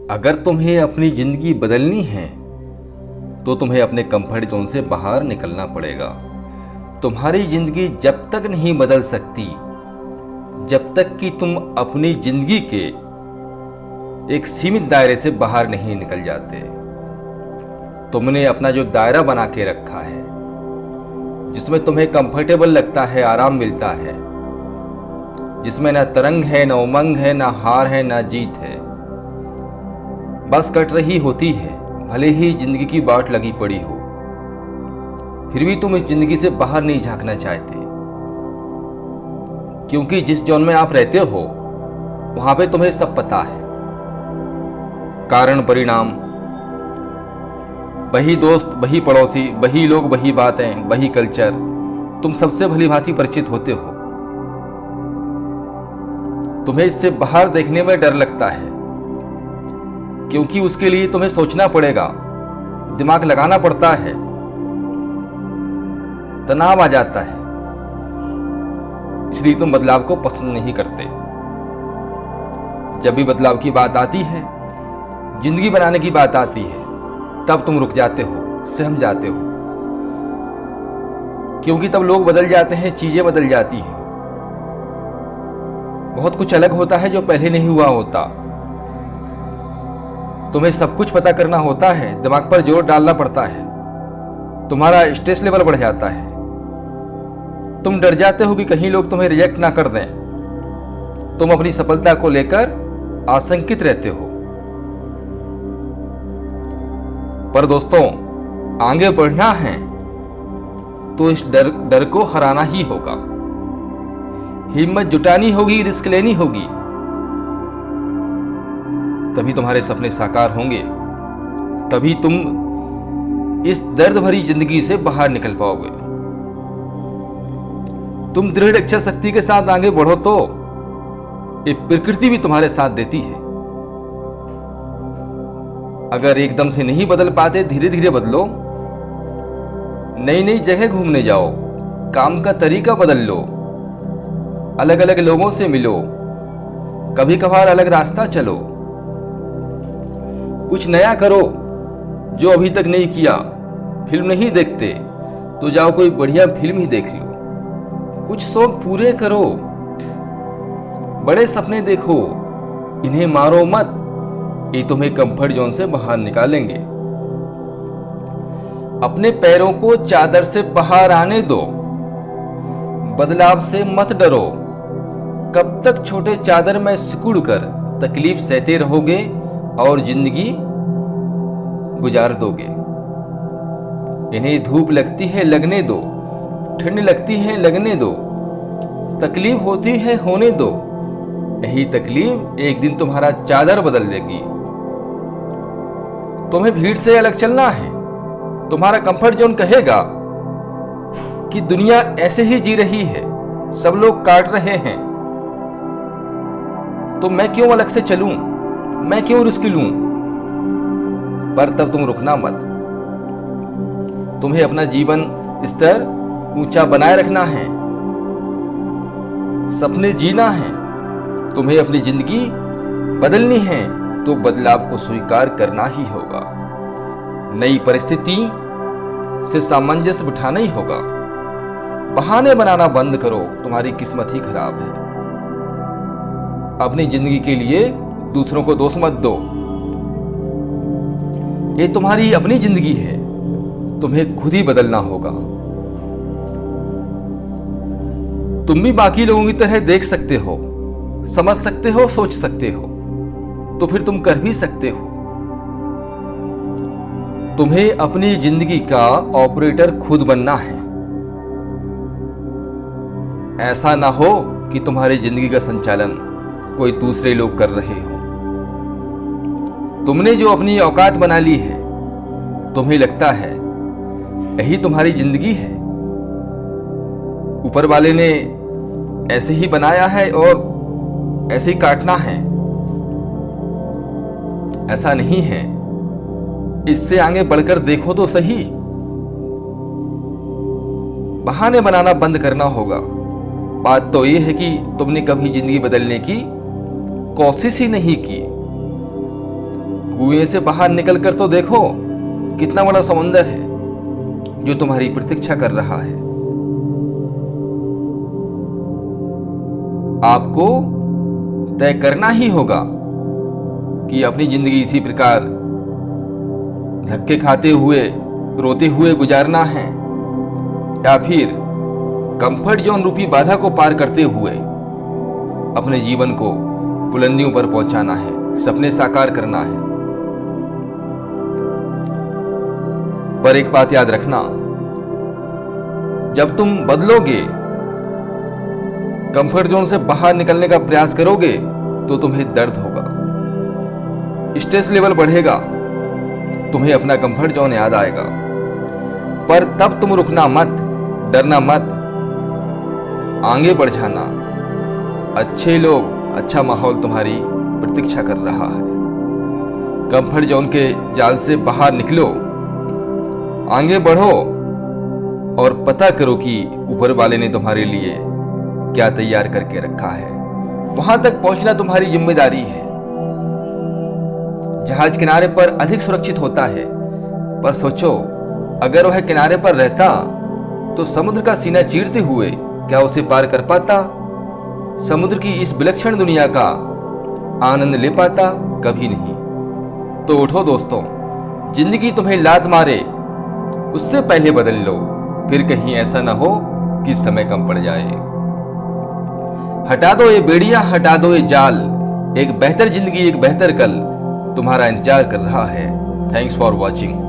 अगर तुम्हें अपनी जिंदगी बदलनी है तो तुम्हें अपने कंफर्ट जोन से बाहर निकलना पड़ेगा। तुम्हारी जिंदगी जब तक नहीं बदल सकती जब तक कि तुम अपनी जिंदगी के एक सीमित दायरे से बाहर नहीं निकल जाते। तुमने अपना जो दायरा बना के रखा है, जिसमें तुम्हें कंफर्टेबल लगता है, आराम मिलता है, जिसमें ना तरंग है, ना उमंग है, ना हार है, ना जीत है, बस कट रही होती है। भले ही जिंदगी की बाट लगी पड़ी हो, फिर भी तुम इस जिंदगी से बाहर नहीं झांकना चाहते, क्योंकि जिस जोन में आप रहते हो वहां पे तुम्हें सब पता है। कारण परिणाम, वही दोस्त, वही पड़ोसी, वही लोग, वही बातें, वही कल्चर, तुम सबसे भली भांति परिचित होते हो। तुम्हें इससे बाहर देखने में डर लगता है, क्योंकि उसके लिए तुम्हें सोचना पड़ेगा, दिमाग लगाना पड़ता है, तनाव आ जाता है, इसलिए तुम बदलाव को पसंद नहीं करते। जब भी बदलाव की बात आती है, जिंदगी बनाने की बात आती है, तब तुम रुक जाते हो, सहम जाते हो, क्योंकि तब लोग बदल जाते हैं, चीजें बदल जाती हैं, बहुत कुछ अलग होता है जो पहले नहीं हुआ होता। तुम्हें सब कुछ पता करना होता है, दिमाग पर जोर डालना पड़ता है, तुम्हारा स्ट्रेस लेवल बढ़ जाता है, तुम डर जाते हो कि कहीं लोग तुम्हें रिजेक्ट ना कर दें, तुम अपनी सफलता को लेकर आशंकित रहते हो। पर दोस्तों, आगे बढ़ना है तो इस डर को हराना ही होगा, हिम्मत जुटानी होगी, रिस्क लेनी होगी, तभी तुम्हारे सपने साकार होंगे, तभी तुम इस दर्द भरी जिंदगी से बाहर निकल पाओगे। तुम दृढ़ इच्छा शक्ति के साथ आगे बढ़ो तो ये प्रकृति भी तुम्हारे साथ देती है। अगर एकदम से नहीं बदल पाते, धीरे धीरे बदलो, नई नई जगह घूमने जाओ, काम का तरीका बदल लो, अलग अलग लोगों से मिलो, कभी कभार अलग रास्ता चलो, कुछ नया करो जो अभी तक नहीं किया। फिल्म नहीं देखते तो जाओ कोई बढ़िया फिल्म ही देख लो, कुछ शौक पूरे करो, बड़े सपने देखो, इन्हें मारो मत, ये तुम्हें कंफर्ट जोन से बाहर निकालेंगे। अपने पैरों को चादर से बाहर आने दो, बदलाव से मत डरो। कब तक छोटे चादर में सिकुड़ कर तकलीफ सहते रहोगे और जिंदगी गुजार दोगे। इन्हें धूप लगती है लगने दो, ठंड लगती है लगने दो, तकलीफ होती है होने दो, यही तकलीफ एक दिन तुम्हारा चादर बदल देगी। तुम्हें भीड़ से अलग चलना है। तुम्हारा कंफर्ट जोन कहेगा कि दुनिया ऐसे ही जी रही है, सब लोग काट रहे हैं, तो मैं क्यों अलग से चलूं, मैं क्यों रिस्क लूं। पर तब तुम रुकना मत। तुम्हें अपना जीवन स्तर ऊंचा बनाए रखना है, सपने जीना है, तुम्हें अपनी जिंदगी बदलनी है तो बदलाव को स्वीकार करना ही होगा। नई परिस्थिति से सामंजस्य बिठाना ही होगा। बहाने बनाना बंद करो, तुम्हारी किस्मत ही खराब है। अपनी जिंदगी के लिए दूसरों को दोष मत दो, ये तुम्हारी अपनी जिंदगी है, तुम्हें खुद ही बदलना होगा। तुम भी बाकी लोगों की तरह देख सकते हो, समझ सकते हो, सोच सकते हो, तो फिर तुम कर भी सकते हो। तुम्हें अपनी जिंदगी का ऑपरेटर खुद बनना है। ऐसा ना हो कि तुम्हारी जिंदगी का संचालन कोई दूसरे लोग कर रहे हो। तुमने जो अपनी औकात बना ली है, तुम्हें लगता है यही तुम्हारी जिंदगी है, ऊपर वाले ने ऐसे ही बनाया है और ऐसे ही काटना है। ऐसा नहीं है, इससे आगे बढ़कर देखो तो सही। बहाने बनाना बंद करना होगा। बात तो यह है कि तुमने कभी जिंदगी बदलने की कोशिश ही नहीं की। कुएं से बाहर निकल कर तो देखो, कितना बड़ा समुंदर है जो तुम्हारी प्रतीक्षा कर रहा है। आपको तय करना ही होगा कि अपनी जिंदगी इसी प्रकार धक्के खाते हुए, रोते हुए गुजारना है, या फिर कंफर्ट जोन रूपी बाधा को पार करते हुए अपने जीवन को बुलंदियों पर पहुंचाना है, सपने साकार करना है। पर एक बात याद रखना, जब तुम बदलोगे, कंफर्ट जोन से बाहर निकलने का प्रयास करोगे, तो तुम्हें दर्द होगा, स्ट्रेस लेवल बढ़ेगा, तुम्हें अपना कंफर्ट जोन याद आएगा। पर तब तुम रुकना मत, डरना मत, आगे बढ़ जाना। अच्छे लोग, अच्छा माहौल तुम्हारी प्रतीक्षा कर रहा है। कंफर्ट जोन के जाल से बाहर निकलो, आगे बढ़ो और पता करो कि ऊपर वाले ने तुम्हारे लिए क्या तैयार करके रखा है। वहां तक पहुंचना तुम्हारी जिम्मेदारी है। जहाज किनारे पर अधिक सुरक्षित होता है, पर सोचो, अगर वह किनारे पर रहता तो समुद्र का सीना चीरते हुए क्या उसे पार कर पाता? समुद्र की इस विलक्षण दुनिया का आनंद ले पाता? कभी नहीं। तो उठो दोस्तों, जिंदगी तुम्हें लात मारे उससे पहले बदल लो, फिर कहीं ऐसा ना हो कि समय कम पड़ जाए। हटा दो ये बेड़ियां, हटा दो ये जाल, एक बेहतर जिंदगी, एक बेहतर कल तुम्हारा इंतजार कर रहा है। Thanks for watching.